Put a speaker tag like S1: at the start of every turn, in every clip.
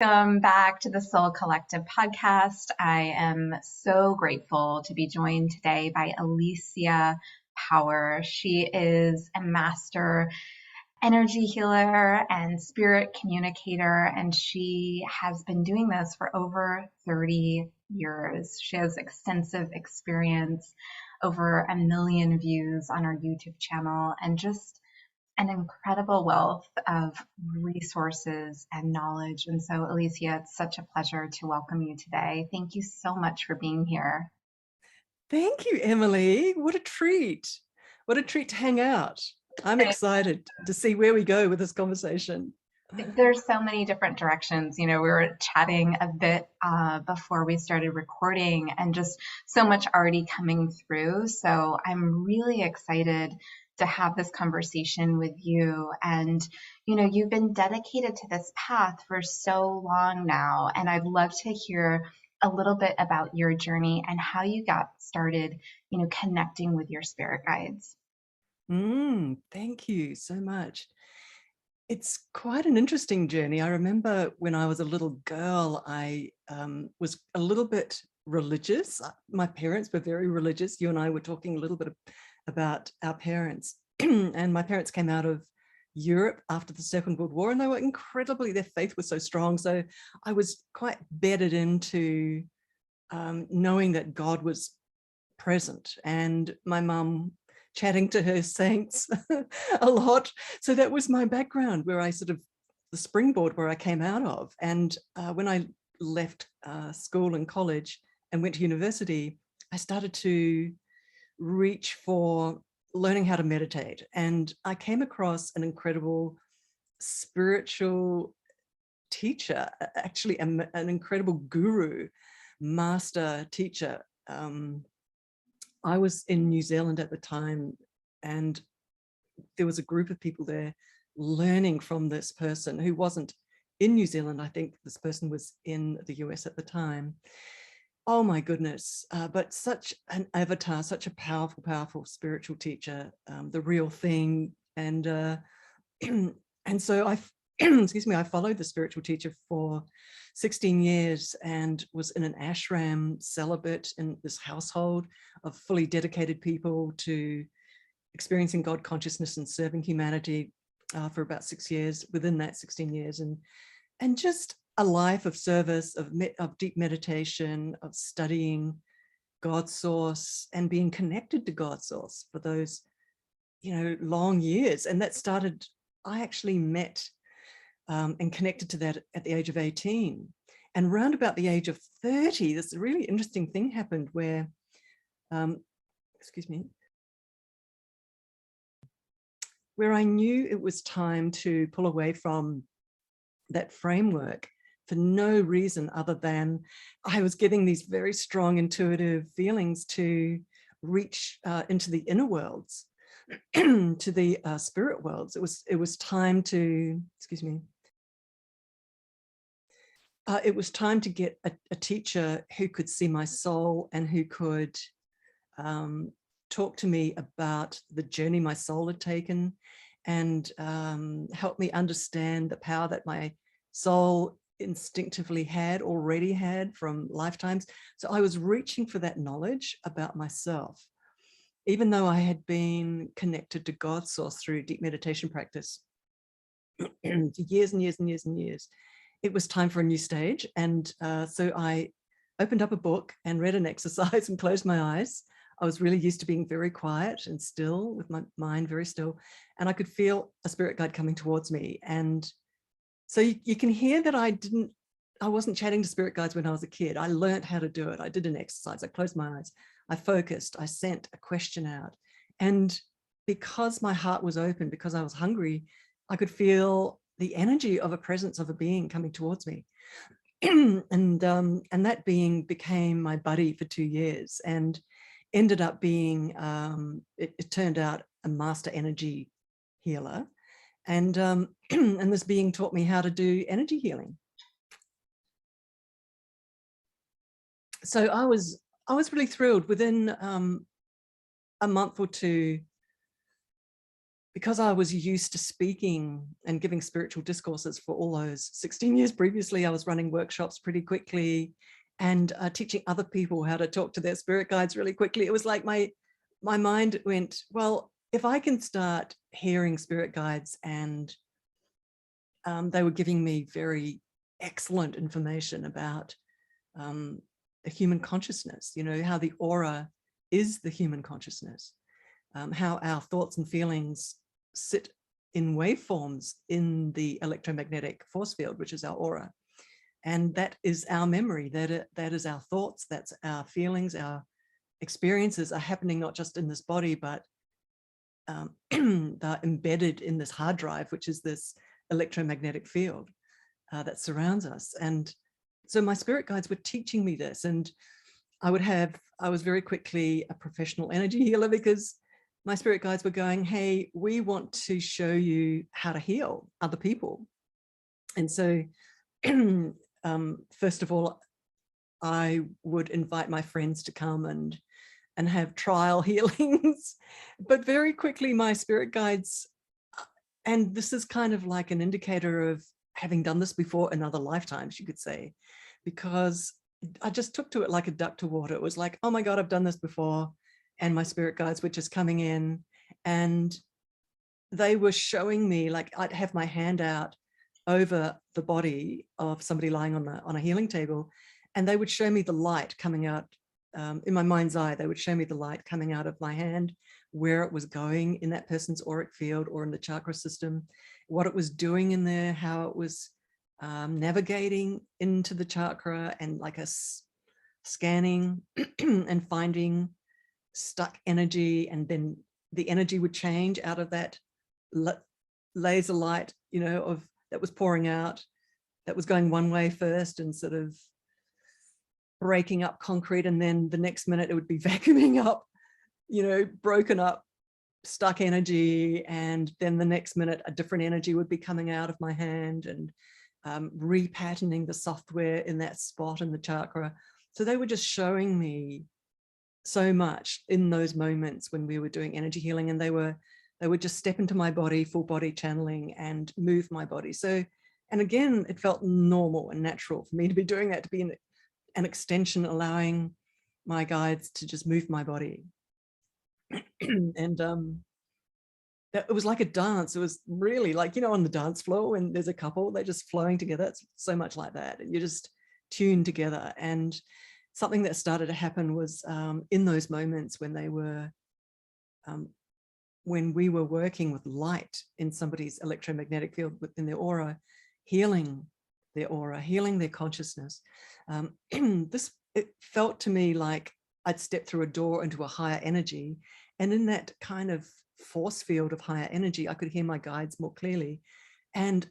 S1: Welcome back to the Soul Collective podcast. I am so grateful to be joined today by Alicia Power. She is a master energy healer and spirit communicator, and she has been doing this for over 30 years. She has extensive experience, over 1 million views on her YouTube channel, and just an incredible wealth of resources and knowledge. And so, Alicia, it's such a pleasure to welcome you today. Thank you so much for being here.
S2: Thank you, Emily. What a treat. What a treat to hang out. I'm excited to see where we go with this conversation.
S1: There's so many different directions. We were chatting a bit before we started recording, and just so much already coming through. So I'm really excited to have this conversation with you. And, you've been dedicated to this path for so long now. And I'd love to hear a little bit about your journey and how you got started, connecting with your spirit guides.
S2: Thank you so much. It's quite an interesting journey. I remember when I was a little girl, I was a little bit religious. My parents were very religious. You and I were talking a little bit about our parents. And my parents came out of Europe after the Second World War, and they were their faith was so strong. So I was quite bedded into knowing that God was present, and my mum chatting to her saints a lot. So that was my background, where I sort of, the springboard where I came out of. And when I left school and college and went to university, I started to reach for learning how to meditate. And I came across an incredible spiritual teacher, actually an incredible guru, master teacher. I was in New Zealand at the time, and there was a group of people there learning from this person who wasn't in New Zealand. I think this person was in the US at the time. Oh my goodness, but such an avatar, such a powerful, powerful spiritual teacher, the real thing. And and so I excuse me, I followed the spiritual teacher for 16 years and was in an ashram, celibate, in this household of fully dedicated people to experiencing God consciousness and serving humanity for about 6 years, within that 16 years. And just a life of service, of deep meditation, of studying God's source and being connected to God's source for those, long years. And that started, I actually met and connected to that at the age of 18. And round about the age of 30, this really interesting thing happened where, excuse me, where I knew it was time to pull away from that framework for no reason other than I was getting these very strong intuitive feelings to reach into the inner worlds, to the spirit worlds. It was time to, excuse me, it was time to get a teacher who could see my soul and who could talk to me about the journey my soul had taken, and help me understand the power that my soul instinctively already had from lifetimes. So I was reaching for that knowledge about myself, even though I had been connected to God's source through deep meditation practice for years and years and years and years. It was time for a new stage. And so I opened up a book and read an exercise and closed my eyes. I was really used to being very quiet and still, with my mind very still. And I could feel a spirit guide coming towards me. And so you can hear that I wasn't chatting to spirit guides when I was a kid. I learned how to do it. I did an exercise. I closed my eyes. I focused. I sent a question out. And because my heart was open, because I was hungry, I could feel the energy of a presence of a being coming towards me. And that being became my buddy for 2 years and ended up being, it turned out, a master energy healer. And and this being taught me how to do energy healing. So I was really thrilled. Within a month or two, because I was used to speaking and giving spiritual discourses for all those 16 years previously, I was running workshops pretty quickly and teaching other people how to talk to their spirit guides really quickly. It was like my mind went, well, if I can start hearing spirit guides, and they were giving me very excellent information about the human consciousness, you know, how the aura is the human consciousness, how our thoughts and feelings sit in waveforms in the electromagnetic force field, which is our aura. And that is our memory, that is our thoughts, that's our feelings, our experiences are happening not just in this body, but they're embedded in this hard drive, which is this electromagnetic field that surrounds us. And so my spirit guides were teaching me this, and I was very quickly a professional energy healer, because my spirit guides were going, hey, we want to show you how to heal other people. And so first of all, I would invite my friends to come and have trial healings. But very quickly, my spirit guides, and this is kind of like an indicator of having done this before in other lifetimes, you could say, because I just took to it like a duck to water. It was like, oh my God, I've done this before. And my spirit guides were just coming in, and they were showing me, like, I'd have my hand out over the body of somebody lying on a healing table, and they would show me the light coming out in my mind's eye. They would show me the light coming out of my hand, where it was going in that person's auric field or in the chakra system, what it was doing in there, how it was navigating into the chakra, and like a scanning and finding stuck energy. And then the energy would change out of that laser light, you know, of that was pouring out, that was going one way first and sort of breaking up concrete, and then the next minute it would be vacuuming up, you know, broken up stuck energy, and then the next minute a different energy would be coming out of my hand, and repatterning the software in that spot in the chakra. So they were just showing me so much in those moments when we were doing energy healing, and they would just step into my body, full body channeling, and move my body. So, and again, it felt normal and natural for me to be doing that, to be an extension, allowing my guides to just move my body. And it was like a dance. It was really like, you know, on the dance floor when there's a couple, they're just flowing together. It's so much like that. You're just tuned together. And something that started to happen was in those moments when they were, when we were working with light in somebody's electromagnetic field within their aura, healing their aura, healing their consciousness. It felt to me like I'd stepped through a door into a higher energy. And in that kind of force field of higher energy, I could hear my guides more clearly. And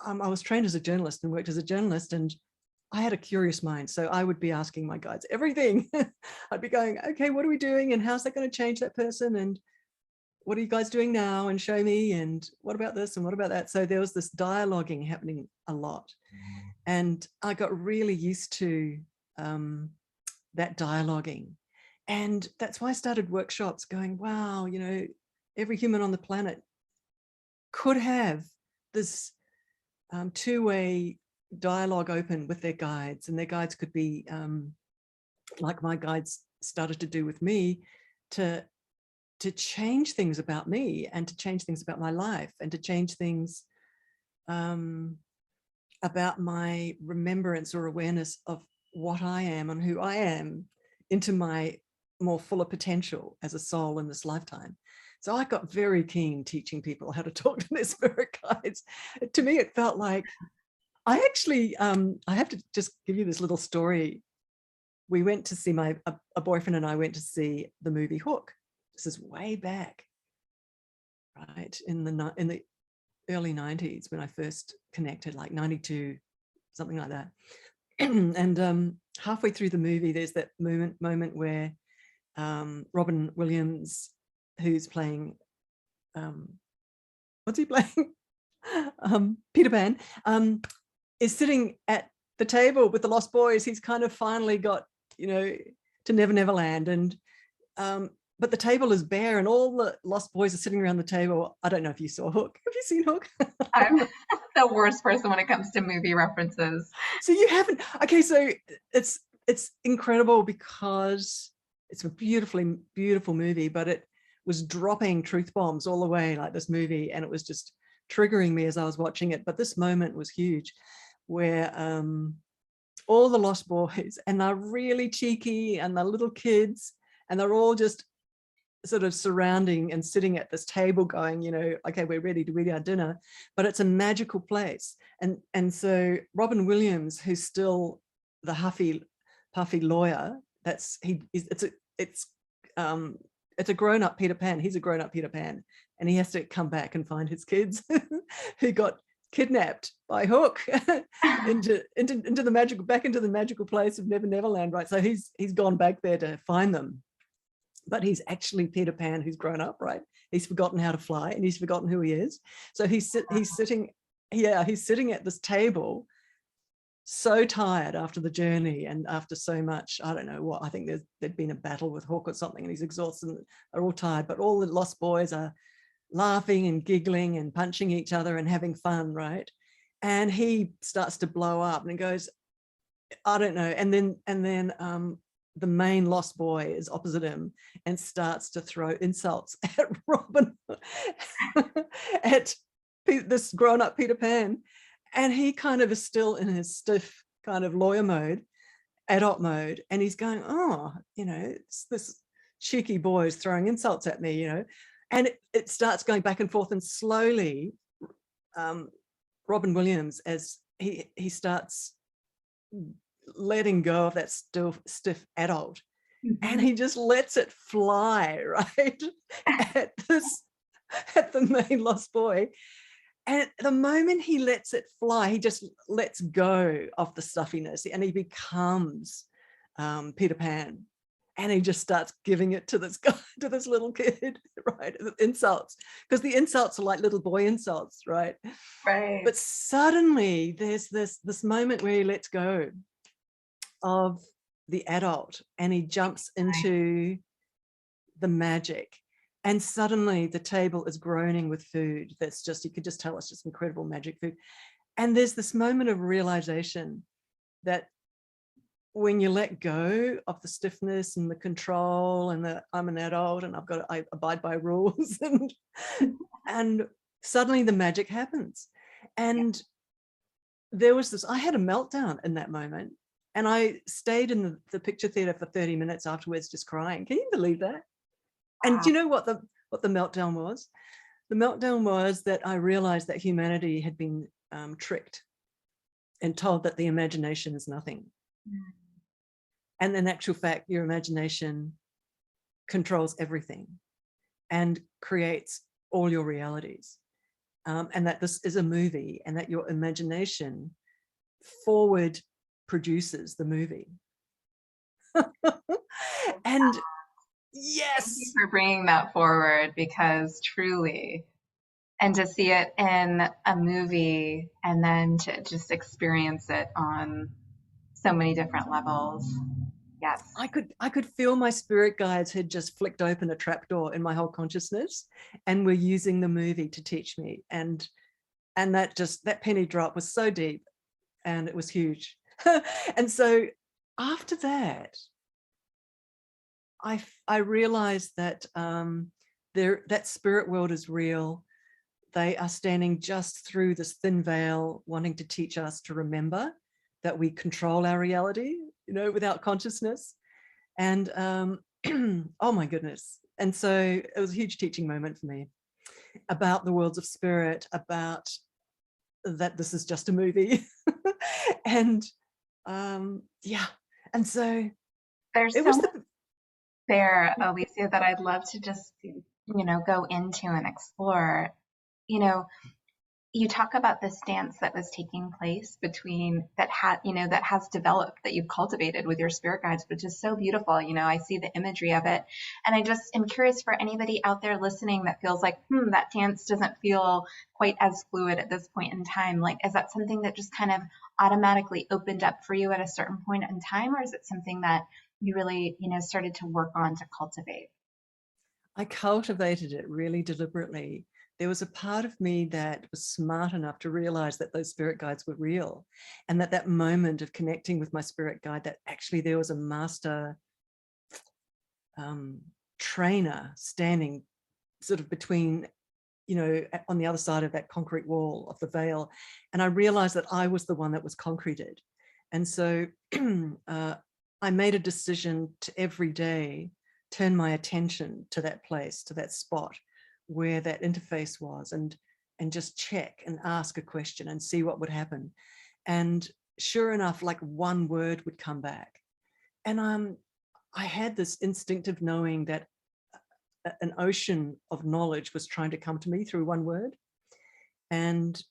S2: I was trained as a journalist and worked as a journalist, and I had a curious mind. So I would be asking my guides everything. I'd be going, okay, what are we doing? And how's that going to change that person? And what are you guys doing now? And show me. And what about this? And what about that? So there was this dialoguing happening a lot. And I got really used to that dialoguing. And that's why I started workshops going, wow, you know, every human on the planet could have this two-way dialogue open with their guides, and their guides could be like my guides started to do with me, to change things about me, and to change things about my life, and to change things about my remembrance or awareness of what I am and who I am, into my more fuller potential as a soul in this lifetime. So I got very keen teaching people how to talk to their spirit guides. To me, it felt like I actually, I have to just give you this little story. We went to see a boyfriend and I went to see the movie Hook. This is way back, right, in the early 90s when I first connected, like 92, something like that. And halfway through the movie, there's that moment where Robin Williams, who's playing, what's he playing? Peter Pan, is sitting at the table with the Lost Boys. He's kind of finally got, you know, to Never Never Land. And but the table is bare and all the lost boys are sitting around the table. I don't know if you saw Hook. Have you seen Hook?
S1: I'm the worst person when it comes to movie references.
S2: So you haven't. Okay, so it's incredible because it's a beautifully beautiful movie, but it was dropping truth bombs all the way, like this movie, and it was just triggering me as I was watching it. But this moment was huge, where all the lost boys, and they're really cheeky, and they're little kids, and they're all just sort of surrounding and sitting at this table going, you know, okay, we're ready to eat our dinner, but it's a magical place. And so Robin Williams, who's still the huffy puffy lawyer, it's a grown-up Peter Pan. He's a grown-up Peter Pan, and he has to come back and find his kids who got kidnapped by Hook into the magical place of Never Neverland, right? So he's gone back there to find them, but he's actually Peter Pan who's grown up, right? He's forgotten how to fly and he's forgotten who he is. So he's sitting at this table, so tired after the journey and after so much, I don't know what, I think there'd been a battle with Hook or something, and he's exhausted and they're all tired, but all the lost boys are laughing and giggling and punching each other and having fun, right? And he starts to blow up and goes, I don't know, and then the main lost boy is opposite him and starts to throw insults at Robin, at this grown-up Peter Pan. And he kind of is still in his stiff kind of lawyer mode, adult mode. And he's going, oh, you know, it's this cheeky boy is throwing insults at me, you know. And it starts going back and forth, and slowly Robin Williams, as he starts letting go of that stiff adult, and he just lets it fly right at the main lost boy. And the moment he lets it fly, he just lets go of the stuffiness and he becomes Peter Pan, and he just starts giving it to this guy, to this little kid, right? Insults, because the insults are like little boy insults, right?
S1: Right.
S2: But suddenly there's this moment where he lets go of the adult and he jumps into the magic, and suddenly the table is groaning with food that's just, you could just tell it's just incredible magic food. And there's this moment of realization that when you let go of the stiffness and the control and the I'm an adult and I abide by rules and suddenly the magic happens. And there was this, I had a meltdown in that moment, and I stayed in the picture theater for 30 minutes afterwards just crying. Can you believe that? And do you know what the meltdown was? The meltdown was that I realized that humanity had been tricked and told that the imagination is nothing. And in actual fact, your imagination controls everything and creates all your realities. And that this is a movie, and that your imagination forward produces the movie. And yes,
S1: thank you for bringing that forward, because truly, and to see it in a movie and then to just experience it on so many different levels. Yes.
S2: I could feel my spirit guides had just flicked open a trapdoor in my whole consciousness and were using the movie to teach me. And that penny drop was so deep and it was huge. And so after that, I realized that that spirit world is real. They are standing just through this thin veil, wanting to teach us to remember that we control our reality, you know, without consciousness. And oh my goodness. And so it was a huge teaching moment for me about the worlds of spirit, about that this is just a movie. And yeah, and so
S1: there's
S2: it
S1: so
S2: was
S1: much there, Alicia, that I'd love to just, go into and explore. You talk about this dance that was taking place between that has developed, that you've cultivated with your spirit guides, which is so beautiful. I see the imagery of it, and I just am curious for anybody out there listening that feels like, that dance doesn't feel quite as fluid at this point in time. Like, is that something that just kind of automatically opened up for you at a certain point in time, or is it something that you really, started to work on to cultivate?
S2: I cultivated it really deliberately. There was a part of me that was smart enough to realize that those spirit guides were real, and that moment of connecting with my spirit guide, that actually there was a master trainer standing sort of between, you know, on the other side of that concrete wall of the veil. And I realized that I was the one that was concreted. And so I made a decision to every day turn my attention to that place, to that spot where that interface was, and just check and ask a question and see what would happen. And sure enough, like one word would come back. And I had this instinctive knowing that an ocean of knowledge was trying to come to me through one word. And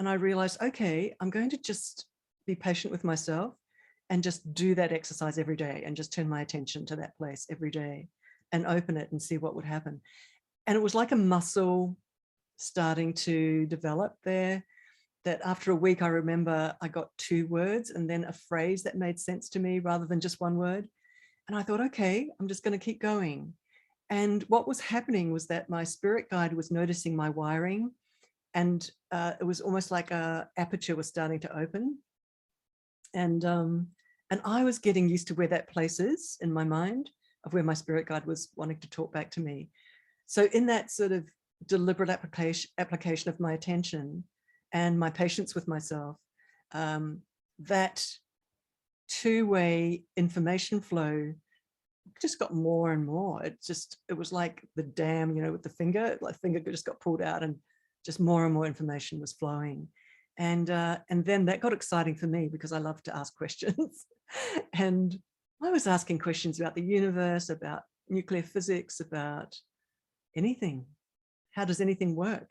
S2: I realized, okay, I'm going to just be patient with myself and just do that exercise every day, and just turn my attention to that place every day and open it and see what would happen. And it was like a muscle starting to develop there, that after a week, I remember I got 2 words and then a phrase that made sense to me rather than just one word. And I thought, okay, I'm just going to keep going. And what was happening was that my spirit guide was noticing my wiring, and it was almost like a aperture was starting to open. And I was getting used to where that place is in my mind, of where my spirit guide was wanting to talk back to me. So in that sort of deliberate application of my attention and my patience with myself, that two-way information flow just got more and more. It was like the dam, you know, with the finger, like finger just got pulled out, and just more and more information was flowing. And then that got exciting for me, because I love to ask questions. And I was asking questions about the universe, about nuclear physics, about anything. How does anything work?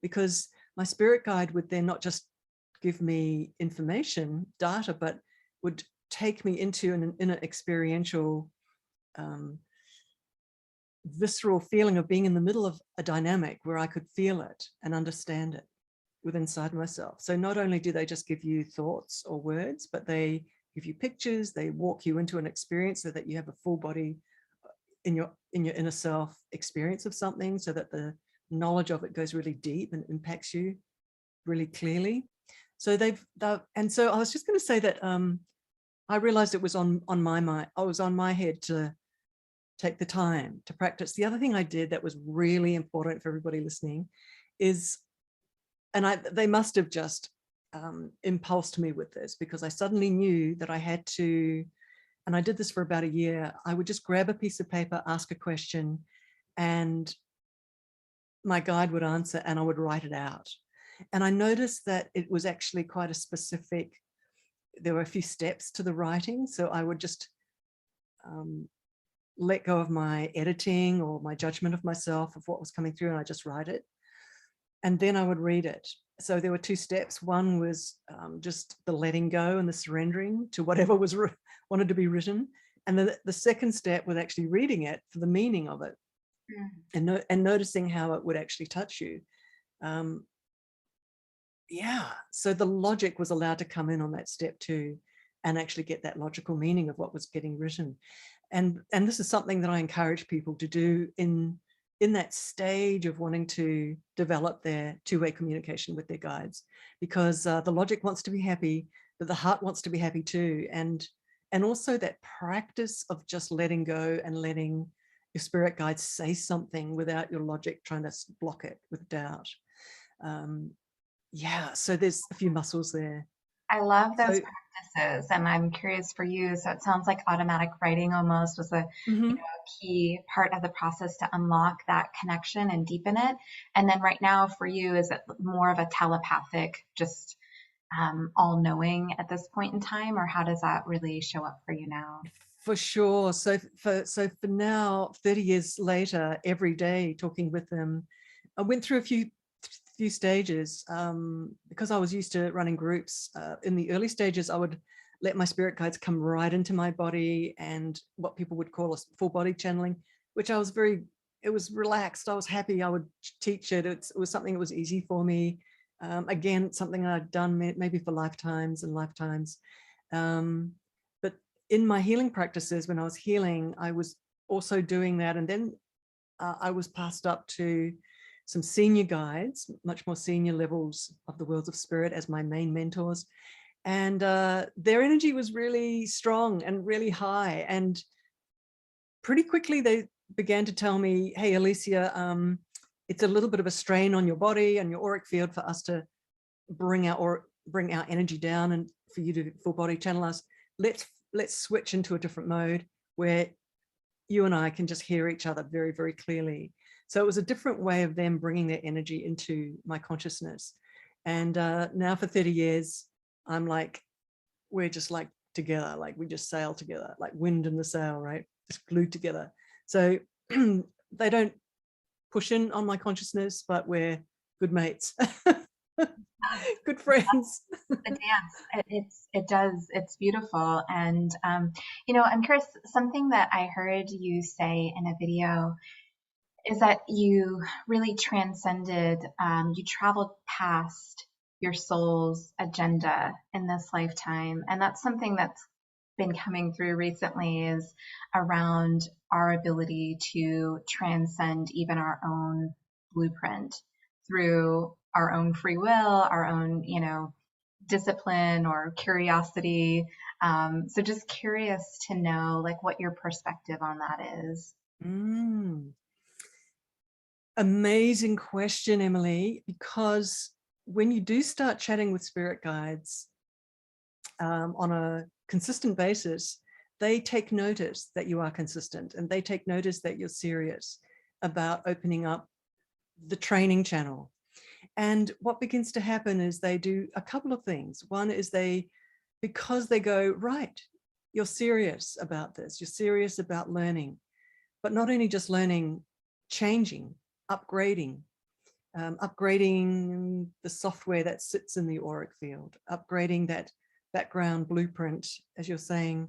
S2: Because my spirit guide would then not just give me information, data, but would take me into an inner experiential visceral feeling of being in the middle of a dynamic where I could feel it and understand it within inside myself. So not only do they just give you thoughts or words, but they give you pictures, they walk you into an experience so that you have a full body in your inner self experience of something, so that the knowledge of it goes really deep and impacts you really clearly. So and so I was just going to say that I realized it was on my mind. I was on my head to take the time to practice. The other thing I did that was really important for everybody listening is, and they must have just impulsed me with this, because I suddenly knew that I had to, and I did this for about a year, I would just grab a piece of paper, ask a question, and my guide would answer, and I would write it out. And I noticed that it was actually quite a specific, there were a few steps to the writing. So I would just let go of my editing or my judgment of myself, of what was coming through, and I just write it. And then I would read it. So there were 2 steps. One was just the letting go and the surrendering to whatever was wanted to be written. And then the second step was actually reading it for the meaning of it, and noticing how it would actually touch you. Yeah, so the logic was allowed to come in on that step 2, and actually get that logical meaning of what was getting written. And this is something that I encourage people to do in that stage of wanting to develop their 2-way communication with their guides, because the logic wants to be happy, but the heart wants to be happy too. And also that practice of just letting go and letting your spirit guides say something without your logic trying to block it with doubt. Yeah, so there's a few muscles there.
S1: I love those
S2: So,
S1: practices, and I'm curious for you. So it sounds like automatic writing almost was a key part of the process to unlock that connection and deepen it. And then right now for you, is it more of a telepathic, just all knowing at this point in time, or how does that really show up for you now?
S2: For sure. So for now, 30 years later, every day talking with them, I went through a few stages, because I was used to running groups. In the early stages, I would let my spirit guides come right into my body, and what people would call a full body channeling, which I was it was relaxed. I was happy. I would teach it. It was something that was easy for me. Again, something I'd done maybe for lifetimes and lifetimes. But in my healing practices, when I was healing, I was also doing that. And then I was passed up to some senior guides, much more senior levels of the worlds of spirit as my main mentors. And their energy was really strong and really high. And pretty quickly they began to tell me, hey, Alicia, it's a little bit of a strain on your body and your auric field for us to bring our energy down and for you to full body channel us. Let's switch into a different mode where you and I can just hear each other very, very clearly. So it was a different way of them bringing their energy into my consciousness. And now for 30 years, I'm like, we're just like together, like we just sail together, like wind in the sail, right? Just glued together. So they don't push in on my consciousness, but we're good mates, good friends.
S1: The dance, it's beautiful. And I'm curious, something that I heard you say in a video is that you really transcended, you traveled past your soul's agenda in this lifetime. And that's something that's been coming through recently, is around our ability to transcend even our own blueprint through our own free will, our own, discipline or curiosity. So just curious to know like what your perspective on that is.
S2: Amazing question, Emily, because when you do start chatting with spirit guides on a consistent basis, they take notice that you are consistent, and they take notice that you're serious about opening up the training channel. And what begins to happen is they do a couple of things. One is because they go, right, you're serious about this, you're serious about learning, but not only just learning, changing, upgrading the software that sits in the auric field, upgrading that background blueprint, as you're saying,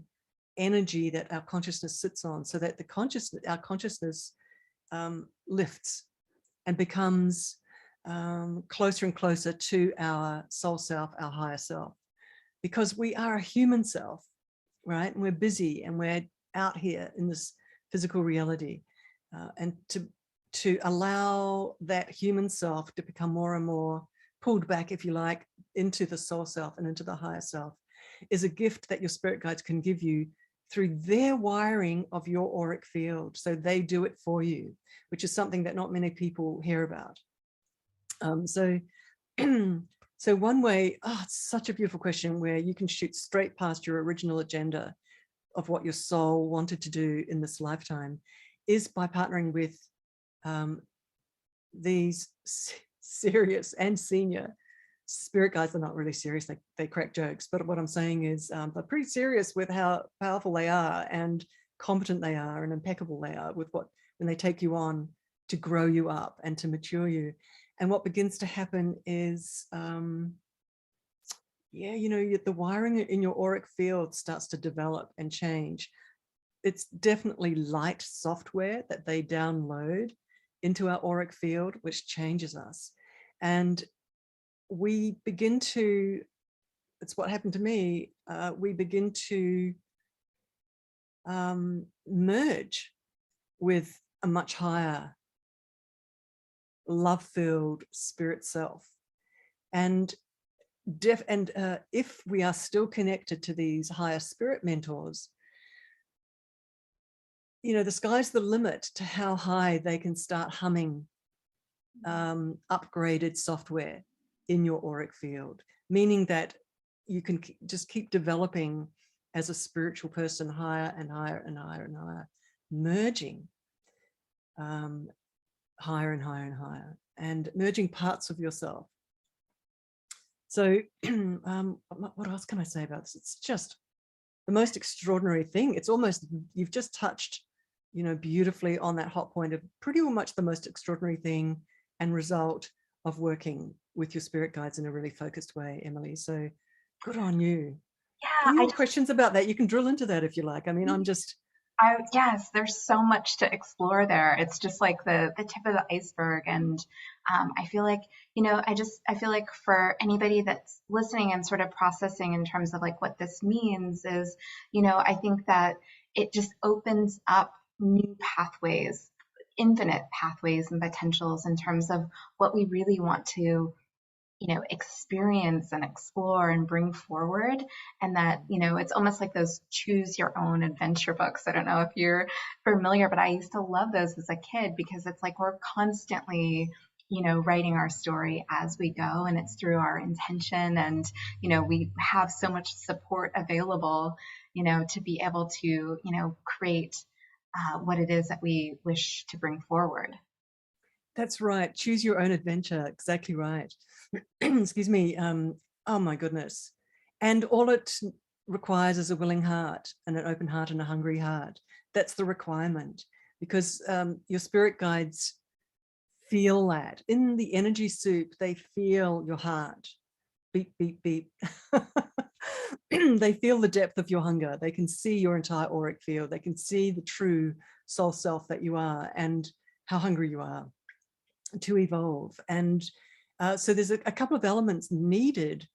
S2: energy that our consciousness sits on, so that our consciousness lifts and becomes closer and closer to our soul self, our higher self, because we are a human self, right? And we're busy and we're out here in this physical reality, and to allow that human self to become more and more pulled back, if you like, into the soul self and into the higher self is a gift that your spirit guides can give you through their wiring of your auric field. So they do it for you, which is something that not many people hear about. So one way, it's such a beautiful question, where you can shoot straight past your original agenda of what your soul wanted to do in this lifetime, is by partnering with these serious and senior spirit guides. They're not really serious, they crack jokes, but what I'm saying is they're pretty serious with how powerful they are and competent they are and impeccable they are with when they take you on to grow you up and to mature you. And what begins to happen is the wiring in your auric field starts to develop and change. It's definitely light software that they download into our auric field, which changes us. And we begin to, it's what happened to me, we begin to merge with a much higher love-filled spirit self. And if we are still connected to these higher spirit mentors, the sky's the limit to how high they can start humming upgraded software in your auric field, meaning that you can just keep developing as a spiritual person higher and higher and higher and higher, merging higher and higher and higher, and merging parts of yourself. So what else can I say about this? It's just the most extraordinary thing. It's almost, you've just touched, beautifully on that hot point of pretty much the most extraordinary thing and result of working with your spirit guides in a really focused way, Emily. So good on you.
S1: Yeah.
S2: Any more questions about that? You can drill into that if you like. I mean,
S1: yes, there's so much to explore there. It's just like the tip of the iceberg. And I feel like, I feel like for anybody that's listening and sort of processing in terms of like what this means is, I think that it just opens up new pathways infinite pathways and potentials in terms of what we really want to, experience and explore and bring forward. And that, it's almost like those choose your own adventure books. I don't know if you're familiar, but I used to love those as a kid because it's like we're constantly, writing our story as we go, and it's through our intention. And, we have so much support available, to be able to, create what it is that we wish to bring forward.
S2: That's right. Choose your own adventure. Exactly right. Excuse me. Oh my goodness. And all it requires is a willing heart and an open heart and a hungry heart. That's the requirement, because your spirit guides feel that. In the energy soup, they feel your heart. Beep, beep, beep. They feel the depth of your hunger. They can see your entire auric field. They can see the true soul self that you are and how hungry you are to evolve. And so there's a couple of elements needed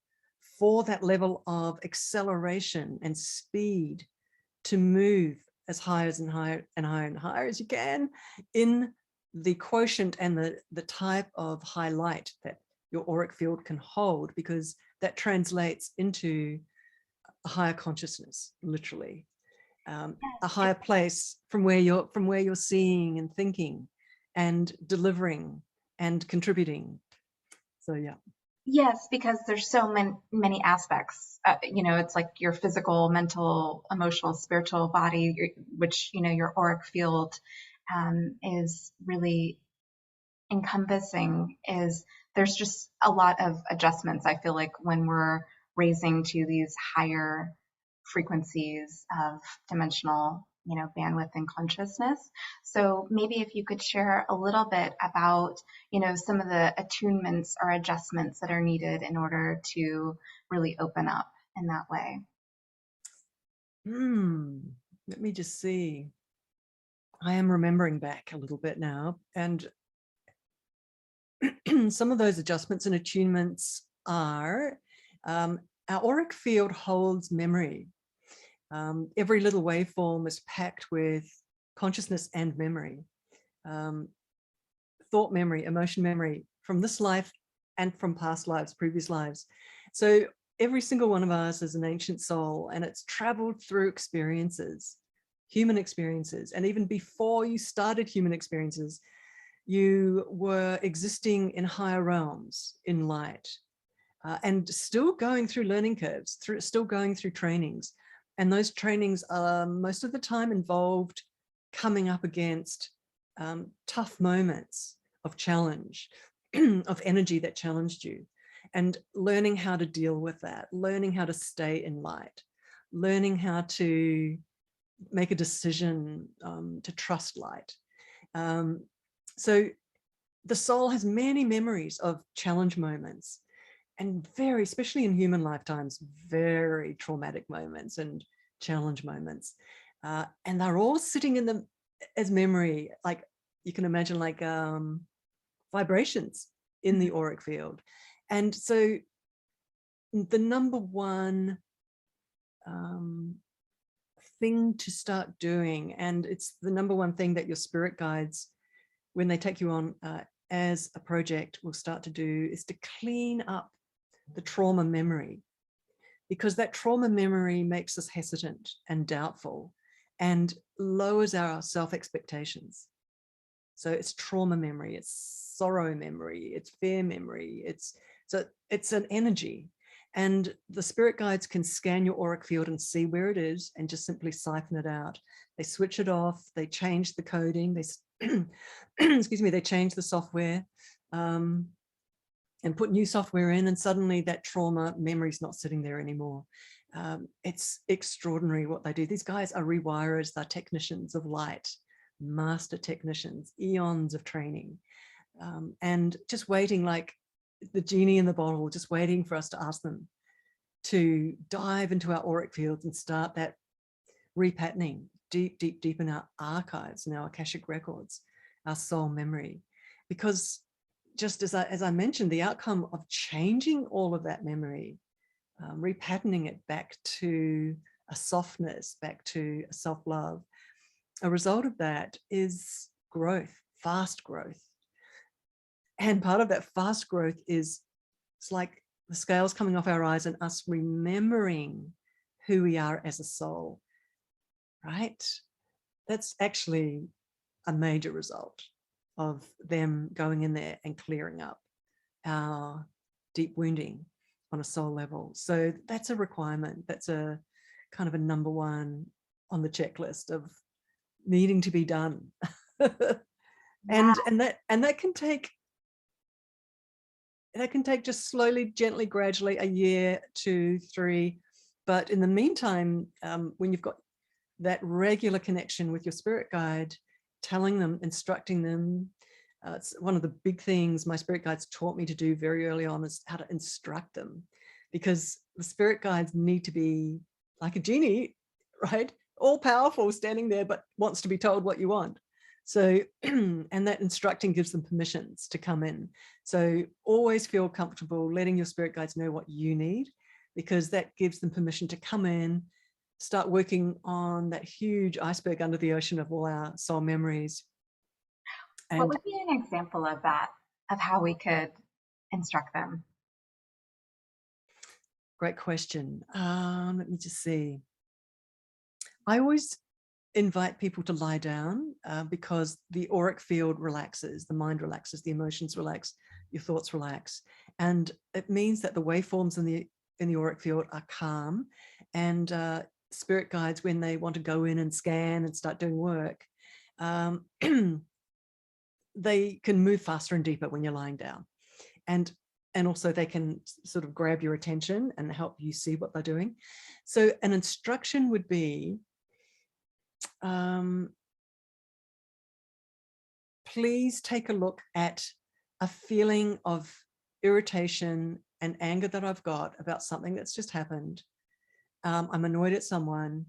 S2: for that level of acceleration and speed to move as high as and higher and higher and higher as you can in the quotient and the type of highlight that your auric field can hold, because that translates into a higher consciousness, literally, a higher place from where you're seeing and thinking and delivering and contributing. So yeah.
S1: Yes, because there's so many aspects. It's like your physical, mental, emotional, spiritual body, which your auric field is really encompassing. Is there's just a lot of adjustments. I feel like when we're raising to these higher frequencies of dimensional, bandwidth and consciousness. So maybe if you could share a little bit about, some of the attunements or adjustments that are needed in order to really open up in that way.
S2: Let me just see. I am remembering back a little bit now, and some of those adjustments and attunements are our auric field holds memory. Every little waveform is packed with consciousness and memory, thought memory, emotion memory from this life and from past lives, previous lives. So every single one of us is an ancient soul, and it's traveled through experiences, human experiences. And even before you started human experiences, you were existing in higher realms in light, and still going through learning curves, still going through trainings. And those trainings are most of the time involved coming up against tough moments of challenge, of energy that challenged you, and learning how to deal with that, learning how to stay in light, learning how to make a decision to trust light. So the soul has many memories of challenge moments, and especially in human lifetimes, very traumatic moments and challenge moments. And they're all sitting in them as memory, like you can imagine, like vibrations in the auric field. And so the number one thing to start doing, and it's the number one thing that your spirit guides, when they take you on as a project, will start to do, is to clean up the trauma memory, because that trauma memory makes us hesitant and doubtful and lowers our self-expectations. So it's trauma memory, it's sorrow memory, it's fear memory, it's an energy. And the spirit guides can scan your auric field and see where it is and just simply siphon it out. They switch it off, they change the coding, they excuse me, they change the software, and put new software in, and suddenly that trauma memory is not sitting there anymore. It's extraordinary what they do. These guys are rewirers, they're technicians of light, master technicians, eons of training, and just waiting, like the genie in the bottle, just waiting for us to ask them to dive into our auric fields and start that repatterning deep, deep, deep in our archives and our Akashic records, our soul memory. Because just as I mentioned, the outcome of changing all of that memory, repatterning it back to a softness, back to a self-love, a result of that is growth fast growth. And part of that fast growth is, it's like the scales coming off our eyes and us remembering who we are as a soul, right? That's actually a major result of them going in there and clearing up our deep wounding on a soul level. So that's a requirement. That's a kind of a number one on the checklist of needing to be done.
S1: Yeah.
S2: and that can take just slowly, gently, gradually, a year, 2, 3. But in the meantime, when you've got that regular connection with your spirit guide, telling them, instructing them, it's one of the big things my spirit guides taught me to do very early on, is how to instruct them, because the spirit guides need to be like a genie, right? All powerful, standing there, but wants to be told what you want. So, and that instructing gives them permissions to come in. So always feel comfortable letting your spirit guides know what you need, because that gives them permission to come in, start working on that huge iceberg under the ocean of all our soul memories.
S1: What
S2: And
S1: would be an example of that, of how we could instruct them?
S2: great question. Let me just see. I always invite people to lie down because the auric field relaxes, the mind relaxes, the emotions relax, your thoughts relax. And it means that the waveforms in the auric field are calm, and spirit guides, when they want to go in and scan and start doing work, they can move faster and deeper when you're lying down. And also they can sort of grab your attention and help you see what they're doing. So an instruction would be, please take a look at a feeling of irritation and anger that I've got about something that's just happened. I'm annoyed at someone,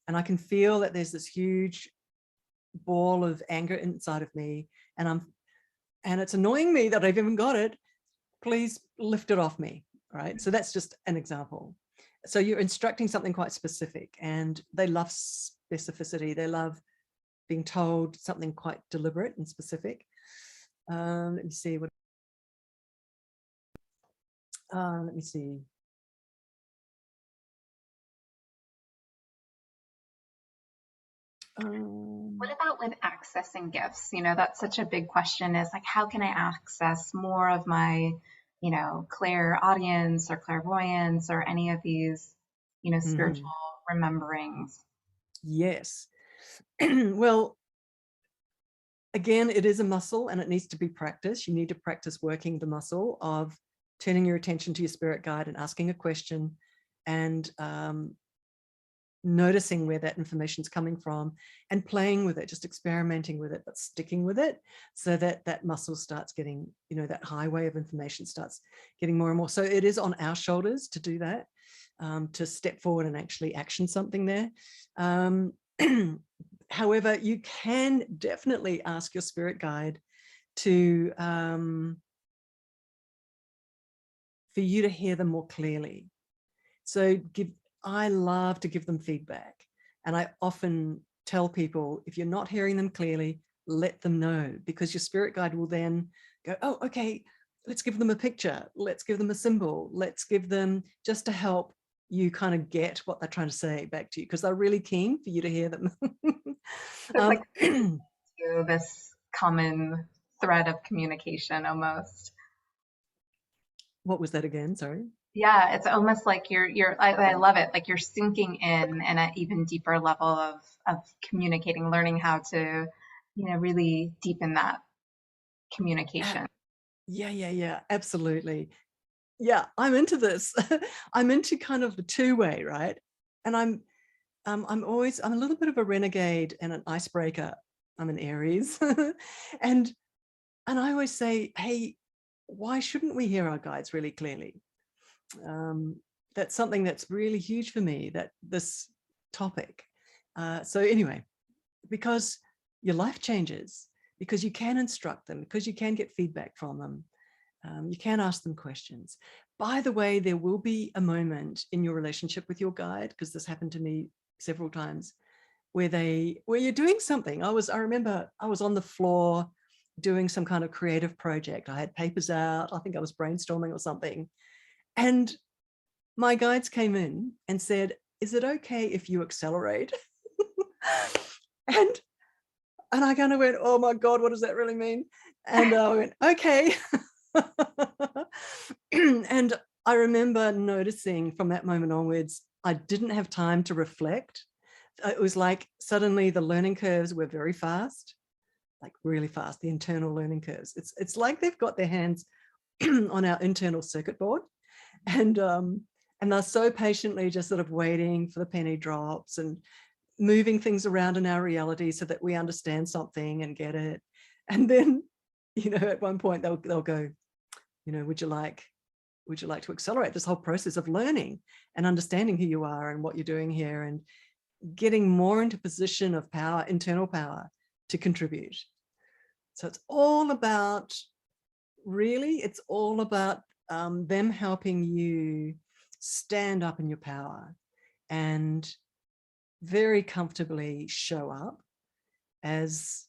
S2: and I can feel that there's this huge ball of anger inside of me, and it's annoying me that I've even got it. Please lift it off me, right? So that's just an example. So you're instructing something quite specific, and they love specificity. They love being told something quite deliberate and specific. Let me see. Let me see.
S1: What about with accessing gifts? That's such a big question, is like, how can I access more of my, clairaudience or clairvoyance or any of these, spiritual rememberings?
S2: Yes. Well, again, it is a muscle and it needs to be practiced. You need to practice working the muscle of turning your attention to your spirit guide and asking a question, and noticing where that information is coming from and playing with it, just experimenting with it, but sticking with it, so that that muscle starts getting, that highway of information starts getting more and more. So it is on our shoulders to do that, to step forward and actually action something there. However, you can definitely ask your spirit guide to, for you to hear them more clearly. So I love to give them feedback. And I often tell people, if you're not hearing them clearly, let them know, because your spirit guide will then go, oh, okay, let's give them a picture. Let's give them a symbol. Let's give them, just to help you kind of get what they're trying to say back to you, because they're really keen for you to hear them.
S1: It's like this common thread of communication almost.
S2: What was that again? Sorry.
S1: Yeah, it's almost like I love it. Like you're sinking in an even deeper level of communicating, learning how to, really deepen that communication.
S2: Yeah, absolutely. Yeah, I'm into this. I'm into kind of the two-way, right? And I'm a little bit of a renegade and an icebreaker. I'm an Aries. and I always say, hey, why shouldn't we hear our guides really clearly? That's something that's really huge for me, that this topic. So anyway, because your life changes, because you can instruct them, because you can get feedback from them, you can ask them questions. By the way, there will be a moment in your relationship with your guide, because this happened to me several times, where you're doing something. I remember I was on the floor doing some kind of creative project. I had papers out. I think I was brainstorming or something. And my guides came in and said, is it okay if you accelerate? and I kind of went, oh my God, what does that really mean? And I went, okay. And I remember noticing from that moment onwards, I didn't have time to reflect. It was like suddenly the learning curves were very fast, like really fast, the internal learning curves. It's like they've got their hands on our internal circuit board, and they're so patiently just sort of waiting for the penny drops and moving things around in our reality so that we understand something and get it. And then, at one point they'll go, would you like to accelerate this whole process of learning and understanding who you are and what you're doing here and getting more into position of power, internal power, to contribute. So it's all about, really, it's all about them helping you stand up in your power and very comfortably show up as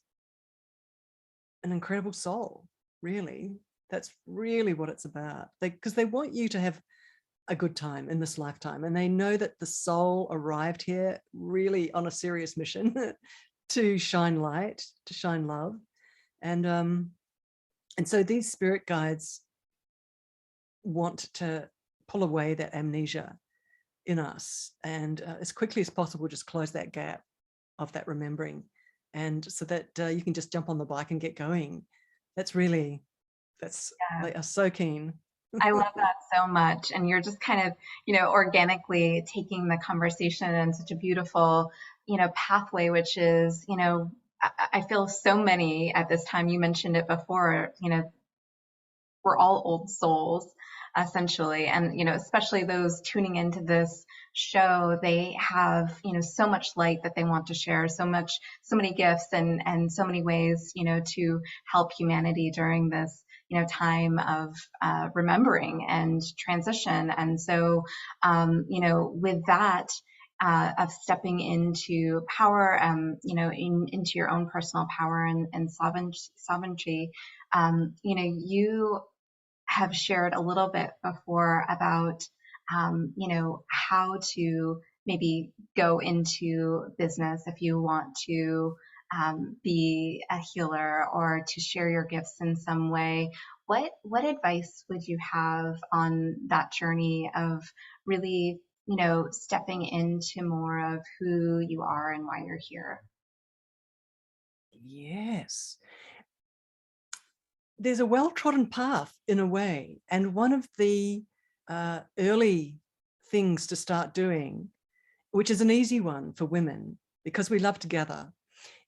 S2: an incredible soul, really. That's really what it's about. Because they want you to have a good time in this lifetime. And they know that the soul arrived here really on a serious mission to shine light, to shine love. And so these spirit guides want to pull away that amnesia in us and as quickly as possible, just close that gap of that remembering. And so that you can just jump on the bike and get going. They are so keen.
S1: I love that so much. And you're just kind of, organically taking the conversation in such a beautiful, pathway, which is, I feel so many at this time, you mentioned it before, we're all old souls essentially. And, especially those tuning into this show, they have, so much light that they want to share, so many gifts and so many ways, to help humanity during this, time of remembering and transition. And so, with that, of stepping into power, into your own personal power and sovereignty, you have shared a little bit before about, how to maybe go into business if you want to be a healer or to share your gifts in some way. What advice would you have on that journey of really, stepping into more of who you are and why you're here?
S2: Yes. There's a well-trodden path in a way. And one of the early things to start doing, which is an easy one for women because we love to gather,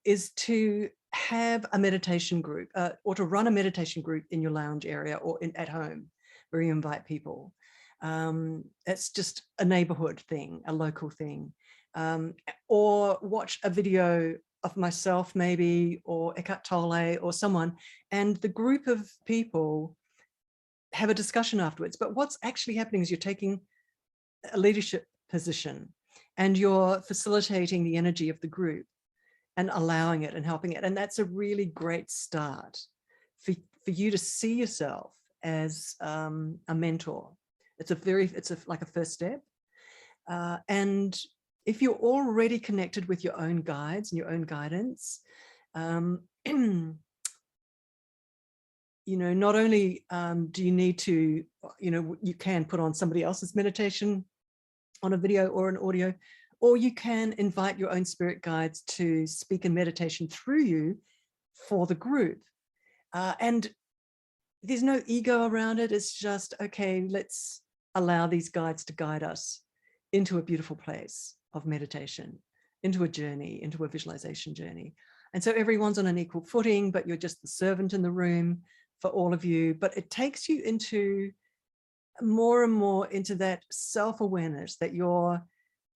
S2: is to have a meditation group or to run a meditation group in your lounge area or at home where you invite people. It's just a neighborhood thing, a local thing. Or watch a video of myself maybe, or Eckhart Tolle or someone, and the group of people have a discussion afterwards. But what's actually happening is you're taking a leadership position and you're facilitating the energy of the group and allowing it and helping it. And that's a really great start for you to see yourself as a mentor. It's like a first step. And if you're already connected with your own guides and your own guidance, not only do you need to, you can put on somebody else's meditation on a video or an audio, or you can invite your own spirit guides to speak in meditation through you for the group. And there's no ego around it. It's just, okay, let's allow these guides to guide us into a beautiful place of meditation, into a journey, into a visualization journey. And so everyone's on an equal footing, but you're just the servant in the room for all of you. But it takes you into more and more into that self-awareness that you're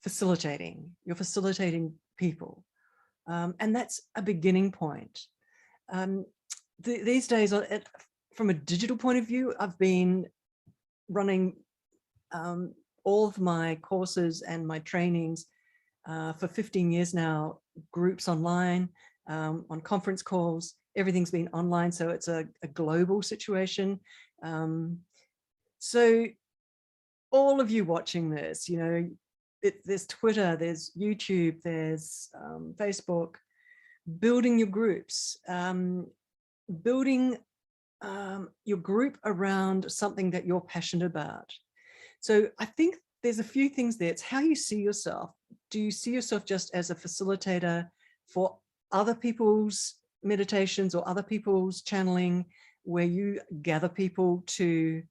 S2: facilitating people. And that's a beginning point. These days, from a digital point of view, I've been running all of my courses and my trainings for 15 years now, groups online, on conference calls, everything's been online, so it's a global situation. So all of you watching this, you know, there's Twitter, there's YouTube, there's Facebook, building your groups, building your group around something that you're passionate about. So I think there's a few things there. It's how you see yourself. Do you see yourself just as a facilitator for other people's meditations or other people's channeling, where you gather people to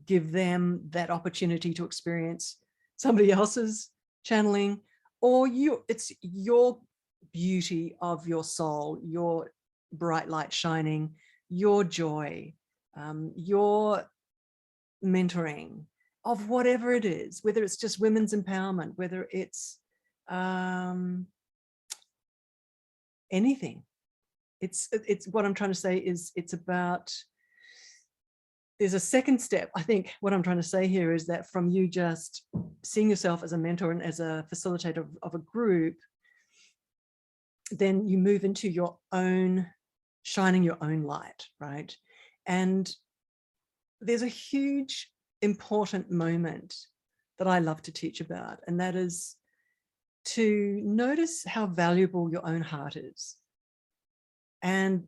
S2: give them that opportunity to experience somebody else's channeling, or it's your beauty of your soul, your bright light shining, your joy, your mentoring of whatever it is, whether it's just women's empowerment, whether it's anything. It's what I'm trying to say is it's about, there's a second step. I think what I'm trying to say here is that from you just seeing yourself as a mentor and as a facilitator of a group, then you move into your own, shining your own light, right? And there's a huge important moment that I love to teach about, and that is to notice how valuable your own heart is, and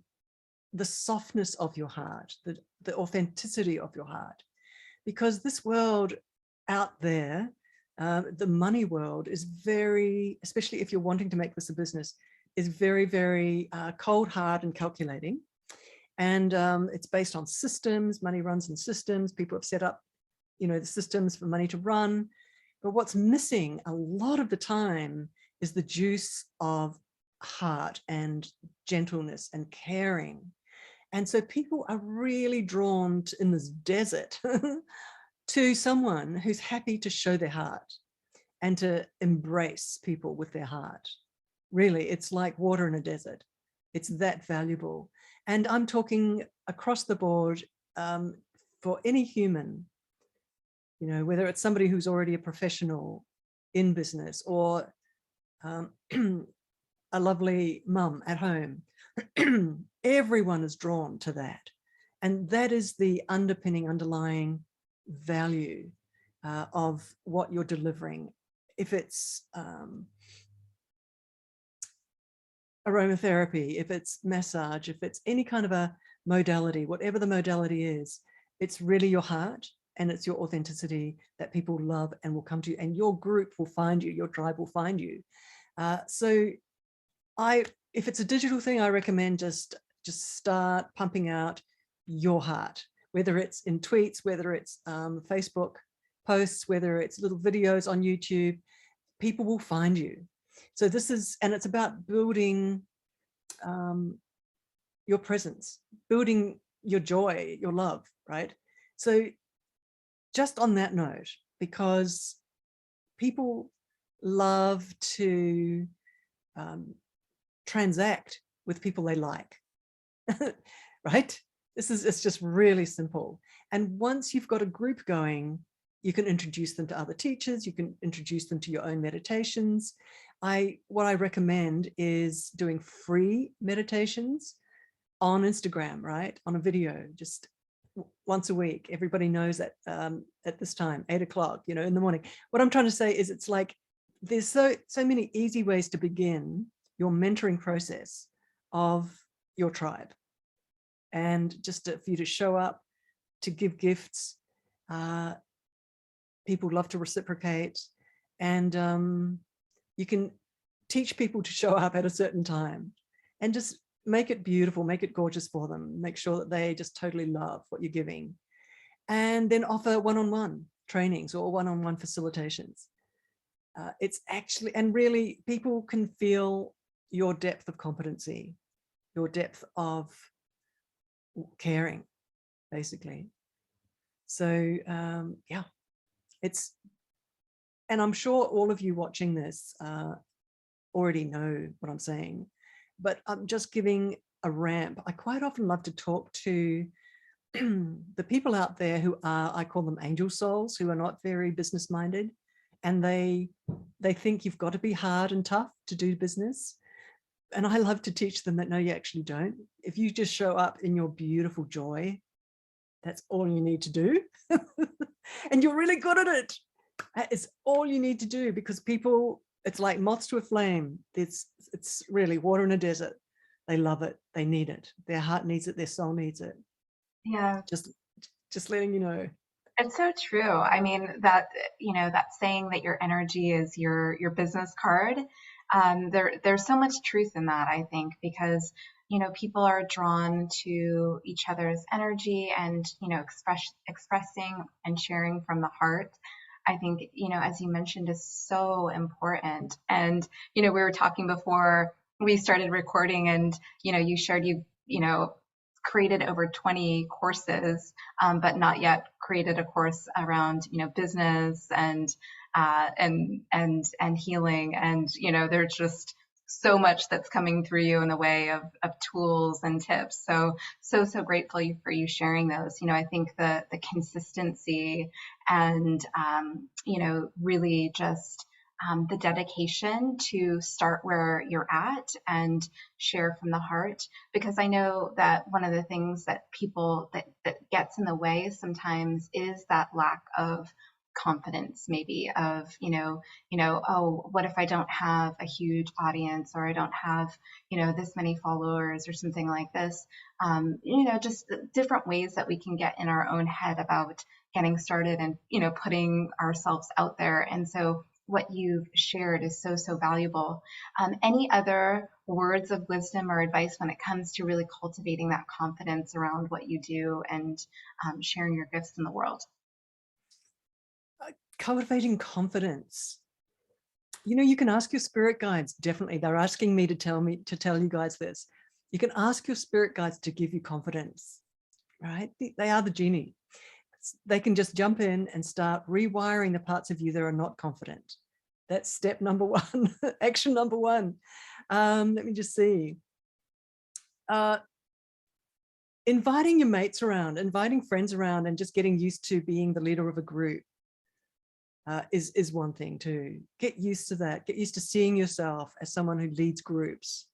S2: the softness of your heart, the authenticity of your heart. Because this world out there, the money world, is very, especially if you're wanting to make this a business, is very, very cold, hard and calculating. And it's based on systems. Money runs in systems. People have set up, you know, the systems for money to run. But what's missing a lot of the time is the juice of heart and gentleness and caring. And so people are really drawn to, in this desert to someone who's happy to show their heart and to embrace people with their heart. Really, it's like water in a desert. It's that valuable. And I'm talking across the board for any human, you know, whether it's somebody who's already a professional in business or a lovely mum at home. Everyone is drawn to that. And that is the underlying value of what you're delivering. If it's aromatherapy, if it's massage, if it's any kind of a modality, whatever the modality is, it's really your heart and it's your authenticity that people love and will come to you, and your group will find you, your tribe will find you. So if it's a digital thing, I recommend just start pumping out your heart, whether it's in tweets, whether it's Facebook posts, whether it's little videos on YouTube, people will find you. So this is, and it's about building your presence, building your joy, your love, right? So just on that note, because people love to transact with people they like, right? It's just really simple. And once you've got a group going, you can introduce them to other teachers, you can introduce them to your own meditations. What I recommend is doing free meditations on Instagram, right? On a video, just once a week. Everybody knows that at this time, 8 o'clock, you know, in the morning. What I'm trying to say is it's like, there's so many easy ways to begin your mentoring process of your tribe. And just for you to show up, to give gifts. People love to reciprocate, and you can teach people to show up at a certain time and just make it beautiful, make it gorgeous for them, make sure that they just totally love what you're giving, and then offer one-on-one trainings or one-on-one facilitations. It's actually, and really people can feel your depth of competency, your depth of caring, basically. So yeah, it's, and I'm sure all of you watching this already know what I'm saying, but I'm just giving a ramp. I quite often love to talk to the people out there who are, I call them angel souls, who are not very business minded, and they think you've got to be hard and tough to do business. And I love to teach them that, no, you actually don't. If you just show up in your beautiful joy, that's all you need to do. And you're really good at it. That is all you need to do, because people, it's like moths to a flame. It's really water in a desert. They love it. They need it. Their heart needs it. Their soul needs it.
S1: Yeah.
S2: Just letting you know.
S1: It's so true. I mean, that, that saying that your energy is your business card. There's so much truth in that, I think, because, people are drawn to each other's energy and, expressing and sharing from the heart. I think, as you mentioned, is so important. And, we were talking before we started recording, and, you shared created over 20 courses, but not yet created a course around, business and healing. And, there's just so much that's coming through you in the way of tools and tips. So grateful for you sharing those. I think the consistency and, really just the dedication to start where you're at and share from the heart, because I know that one of the things that people that gets in the way sometimes is that lack of confidence, maybe of oh, what if I don't have a huge audience, or I don't have this many followers or something like this. Just different ways that we can get in our own head about getting started and putting ourselves out there. And so what you've shared is so valuable. Any other words of wisdom or advice when it comes to really cultivating that confidence around what you do and sharing your gifts in the world?
S2: Cultivating confidence. You can ask your spirit guides. Definitely, they're asking me to tell you guys this. You can ask your spirit guides to give you confidence, right? They are the genie. They can just jump in and start rewiring the parts of you that are not confident. That's step number one, action number one. Let me just see. Inviting your mates around, inviting friends around, and just getting used to being the leader of a group is one thing too. Get used to that. Get used to seeing yourself as someone who leads groups,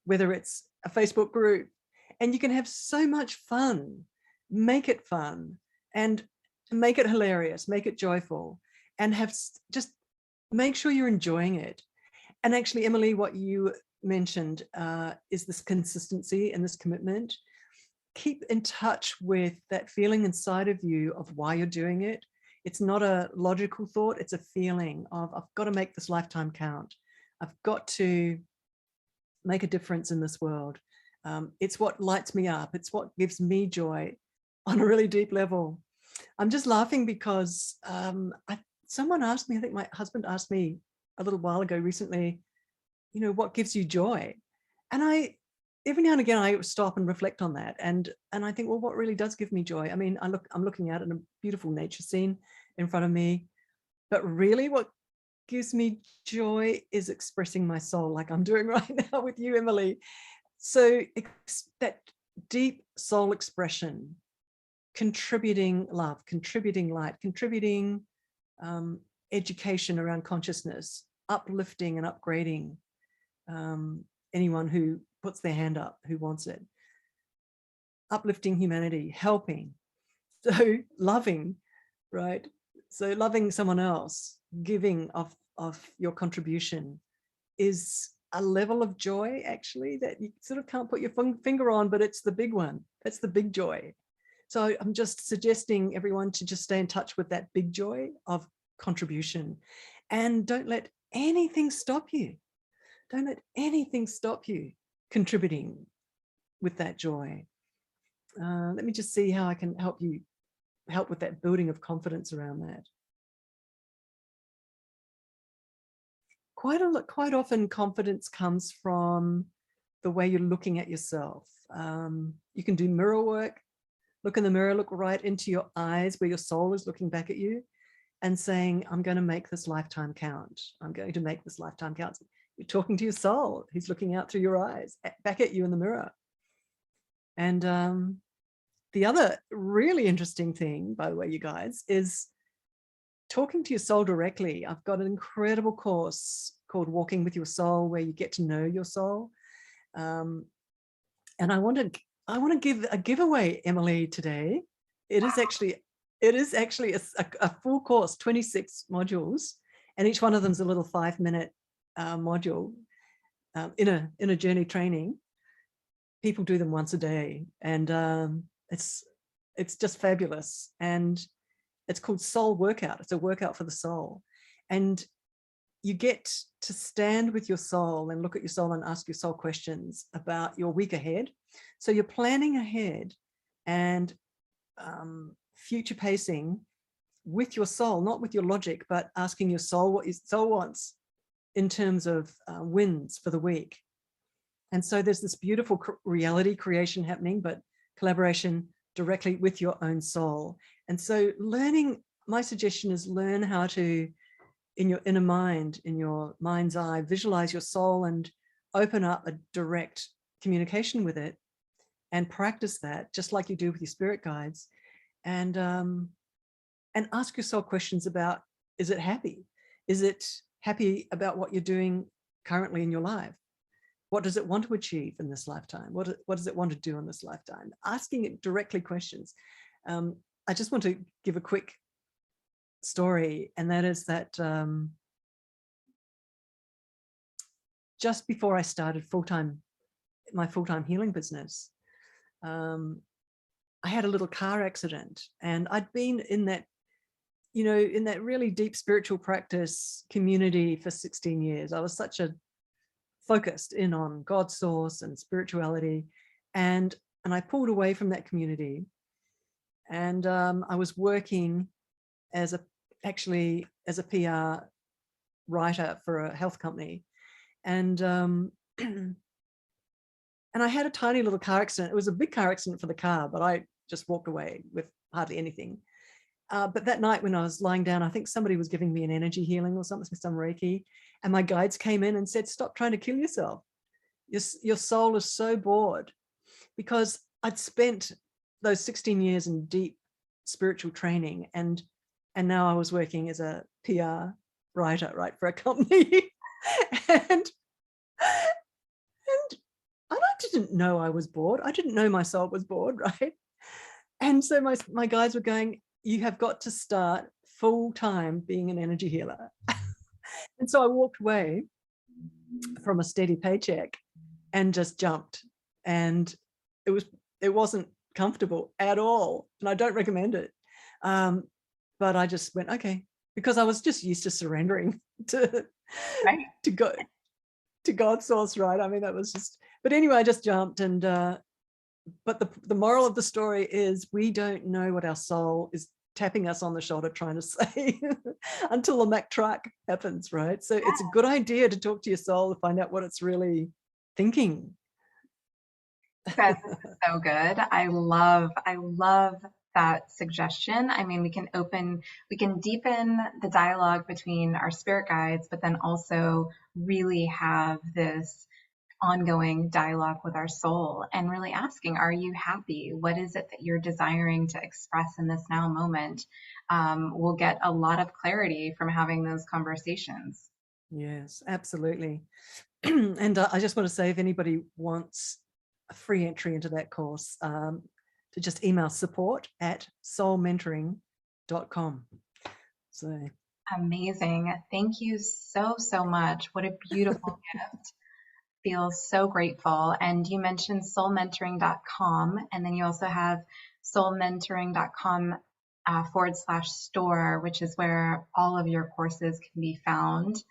S2: whether it's a Facebook group, and you can have so much fun. Make it fun and make it hilarious, make it joyful, and just make sure you're enjoying it. And actually, Emily, what you mentioned is this consistency and this commitment. Keep in touch with that feeling inside of you of why you're doing it. It's not a logical thought, it's a feeling of, I've got to make this lifetime count. I've got to make a difference in this world. It's what lights me up. It's what gives me joy on a really deep level. I'm just laughing because someone asked me, I think my husband asked me a little while ago recently, what gives you joy? And every now and again, I stop and reflect on that. And I think, well, what really does give me joy? I mean, I'm looking out at a beautiful nature scene in front of me, but really what gives me joy is expressing my soul like I'm doing right now with you, Emily. So that deep soul expression, contributing love, contributing light, contributing education around consciousness, uplifting and upgrading anyone who puts their hand up, who wants it, uplifting humanity, helping, so loving, right? So loving someone else, giving of your contribution is a level of joy actually that you sort of can't put your finger on, but it's the big one. That's the big joy. So I'm just suggesting everyone to just stay in touch with that big joy of contribution, and don't let anything stop you. Don't let anything stop you contributing with that joy. Let me just see how I can help with that building of confidence around that. Quite often confidence comes from the way you're looking at yourself. You can do mirror work. Look in the mirror, look right into your eyes where your soul is looking back at you and saying, I'm going to make this lifetime count. I'm going to make this lifetime count. You're talking to your soul who's looking out through your eyes, back at you in the mirror. And the other really interesting thing, by the way, you guys, is talking to your soul directly. I've got an incredible course called Walking with Your Soul, where you get to know your soul. And I want to give a giveaway, Emily, today. It is actually a full course, 26 modules, and each one of them is a little 5-minute module in a journey training. People do them once a day, and it's just fabulous. And it's called Soul Workout. It's a workout for the soul, and you get to stand with your soul and look at your soul and ask your soul questions about your week ahead. So you're planning ahead and future pacing with your soul, not with your logic, but asking your soul what your soul wants in terms of wins for the week. And so there's this beautiful reality creation happening, but collaboration directly with your own soul. And so my suggestion is learn how to, in your inner mind, in your mind's eye, visualize your soul and open up a direct communication with it, and practice that just like you do with your spirit guides, and ask your soul questions about, is it happy? Is it happy about what you're doing currently in your life? What does it want to achieve in this lifetime? What does it want to do in this lifetime? Asking it directly questions. I just want to give a quick story, and that is that just before I started my full-time healing business, I had a little car accident, and I'd been in that, in that really deep spiritual practice community for 16 years. I was such a focused in on God's source and spirituality, and I pulled away from that community, and I was working as a PR writer for a health company, and and I had a tiny little car accident. It was a big car accident for the car, but I just walked away with hardly anything. But that night when I was lying down, I think somebody was giving me an energy healing or something, some Reiki, and my guides came in and said, stop trying to kill yourself. Your soul is so bored, because I'd spent those 16 years in deep spiritual training, and now I was working as a PR writer, right, for a company. and I didn't know I was bored. I didn't know my soul was bored, right? And so my guides were going, you have got to start full-time being an energy healer. And so I walked away from a steady paycheck and just jumped. And it wasn't comfortable at all. And I don't recommend it. But I just went, okay, because I was just used to surrendering to God's source, right? I mean, that was just, but anyway, I just jumped. And but the moral of the story is, we don't know what our soul is tapping us on the shoulder trying to say until the Mack truck happens, right? So it's a good idea to talk to your soul to find out what it's really thinking.
S1: Guys, this is so good. I love that suggestion. I mean, we can deepen the dialogue between our spirit guides, but then also really have this ongoing dialogue with our soul and really asking, are you happy? What is it that you're desiring to express in this now moment? We'll get a lot of clarity from having those conversations.
S2: Yes, absolutely. And I just want to say, if anybody wants a free entry into that course, to just email support@soulmentoring.com. So
S1: amazing. Thank you so much. What a beautiful gift. Feel so grateful. And you mentioned soulmentoring.com, and then you also have soulmentoring.com /store, which is where all of your courses can be found.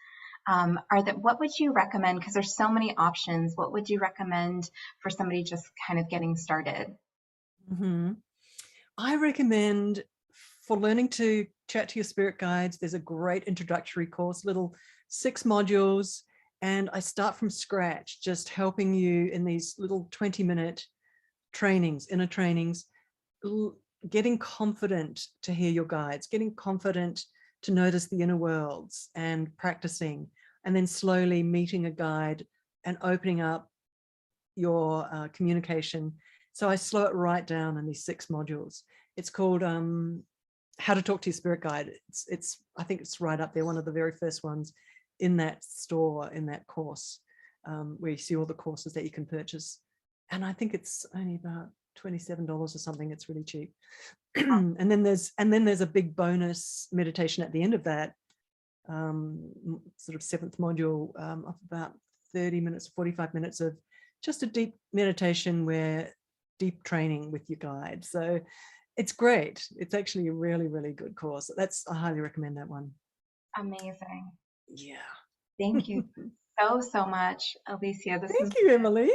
S1: What would you recommend? Because there's so many options. What would you recommend for somebody just kind of getting started?
S2: Mm-hmm. I recommend, for learning to chat to your spirit guides, there's a great introductory course, little 6 modules. And I start from scratch, just helping you in these little 20-minute trainings, inner trainings, getting confident to hear your guides, getting confident to notice the inner worlds and practicing, and then slowly meeting a guide and opening up your communication. So I slow it right down in these 6 modules. It's called How to Talk to Your Spirit Guide. I think it's right up there, one of the very first ones in that store, in that course. where you see all the courses that you can purchase. And I think it's only about $27 or something. It's really cheap. and then there's a big bonus meditation at the end of that, sort of 7th module, of about 30 minutes, 45 minutes of just a deep meditation where deep training with your guide. So it's great. It's actually a really, really good course. I highly recommend that one.
S1: Amazing.
S2: Yeah.
S1: Thank you so much, Alicia. This
S2: Thank
S1: is
S2: you, Emily.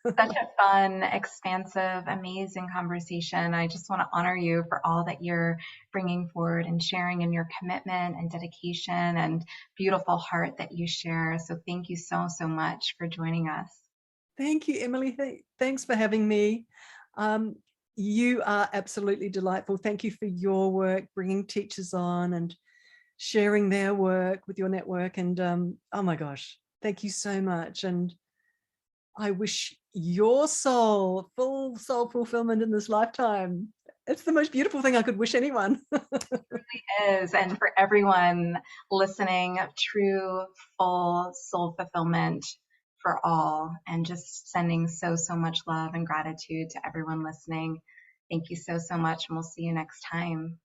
S1: such a fun, expansive, amazing conversation. I just want to honor you for all that you're bringing forward and sharing, and your commitment and dedication and beautiful heart that you share. So thank you so much for joining us.
S2: Thank you, Emily. Thanks for having me. You are absolutely delightful. Thank you for your work, bringing teachers on and sharing their work with your network. And oh my gosh, thank you so much. And I wish your full soul fulfillment in this lifetime. It's the most beautiful thing I could wish anyone.
S1: It really is. And for everyone listening, true, full soul fulfillment for all. And just sending so much love and gratitude to everyone listening. Thank you so much. And we'll see you next time.